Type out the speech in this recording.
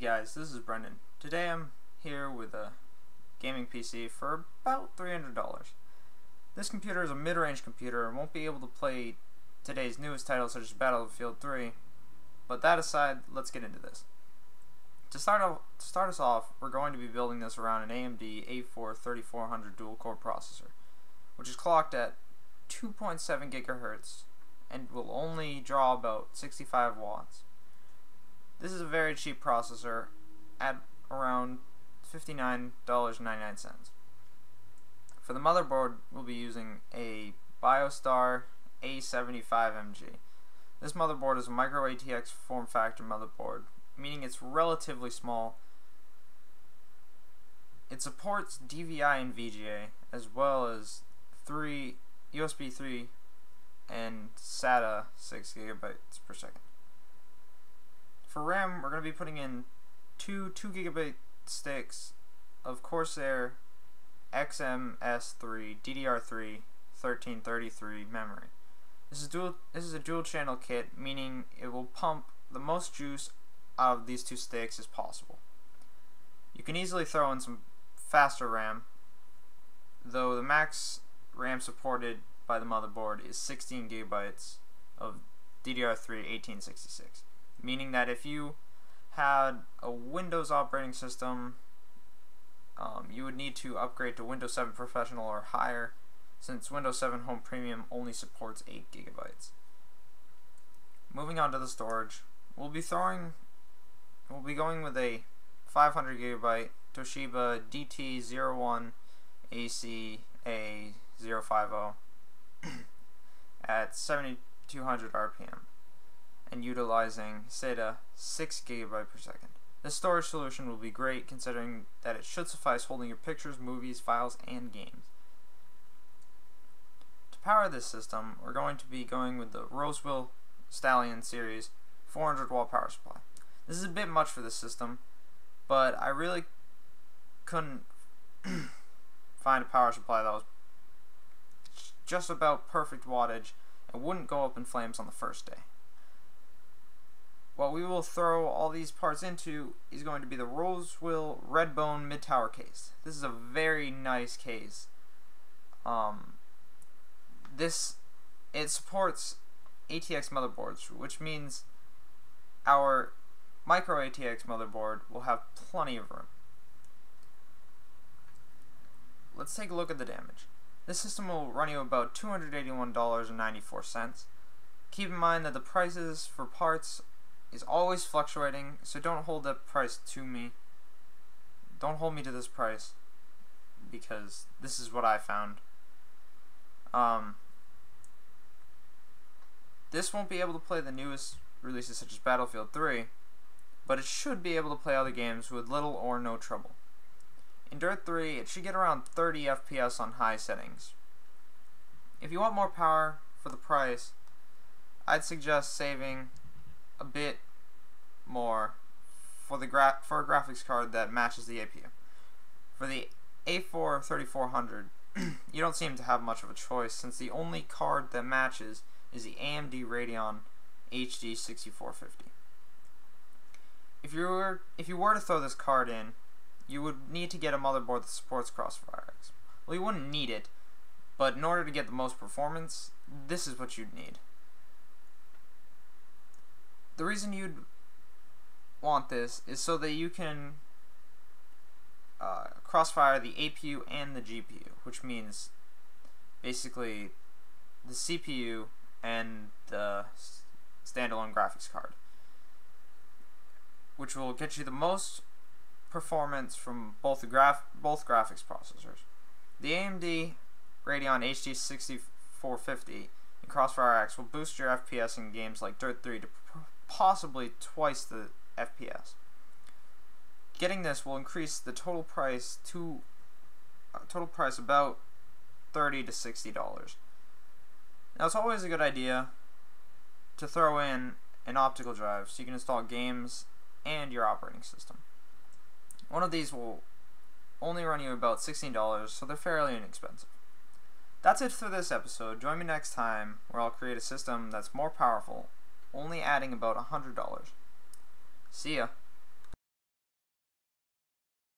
Hey guys, this is Brendan. Today I'm here with a gaming PC for about $300. This computer is a mid-range computer and won't be able to play today's newest titles such as Battlefield 3, but that aside, let's get into this. To start us off, we're going to be building this around an AMD A4-3400 dual-core processor, which is clocked at 2.7 GHz and will only draw about 65 watts. This is a very cheap processor at around $59.99. For the motherboard, we'll be using a BIOSTAR A4-3400 Llano. This motherboard is a micro ATX form factor motherboard, meaning it's relatively small. It supports DVI and VGA, as well as USB 3 and SATA 6 GB per second. For RAM, we're going to be putting in two 2 GB sticks of CORSAIR XMS3 DDR3 1333 memory. This is a dual channel kit, meaning it will pump the most juice out of these two sticks as possible. You can easily throw in some faster RAM, though the max RAM supported by the motherboard is 16 GB of DDR3 1866. Meaning that if you had a Windows operating system, you would need to upgrade to Windows 7 Professional or higher, since Windows 7 Home Premium only supports 8 GB. Moving on to the storage, we'll be going with a 500 GB Toshiba DT01AC A050 at 7200 RPM. And utilizing SATA 6 GB per second. This storage solution will be great considering that it should suffice holding your pictures, movies, files, and games. To power this system, we're going to be going with the Rosewill Stallion series 400 watt power supply. This is a bit much for this system, but I really couldn't find a power supply that was just about perfect wattage and wouldn't go up in flames on the first day. What we will throw all these parts into is going to be the Rosewill REDBONE mid-tower case. This is a very nice case. It supports ATX motherboards, which means our micro ATX motherboard will have plenty of room. Let's take a look at the damage. This system will run you about $281.94. Keep in mind that the prices for parts is always fluctuating, so don't hold that price to me. Don't hold me to this price, because this is what I found. This won't be able to play the newest releases such as Battlefield 3, but it should be able to play other games with little or no trouble. In Dirt 3, it should get around 30 FPS on high settings. If you want more power for the price, I'd suggest saving a bit more for a graphics card that matches the APU. For the A4-3400, you don't seem to have much of a choice, since the only card that matches is the AMD Radeon HD 6450. If you were to throw this card in, you would need to get a motherboard that supports CORSAIR. Well, you wouldn't need it, but in order to get the most performance, this is what you'd need. The reason you'd want this is so that you can crossfire the APU and the GPU, which means basically the CPU and the standalone graphics card, which will get you the most performance from both graphics processors. The AMD Radeon HD 6450 and CORSAIR will boost your FPS in games like Dirt 3 to possibly twice the FPS. Getting this will increase the total price to about $30 to $60. Now, it's always a good idea to throw in an optical drive so you can install games and your operating system. One of these will only run you about $16, so they're fairly inexpensive. That's it for this episode. Join me next time where I'll create a system that's more powerful, only adding about $100. See ya.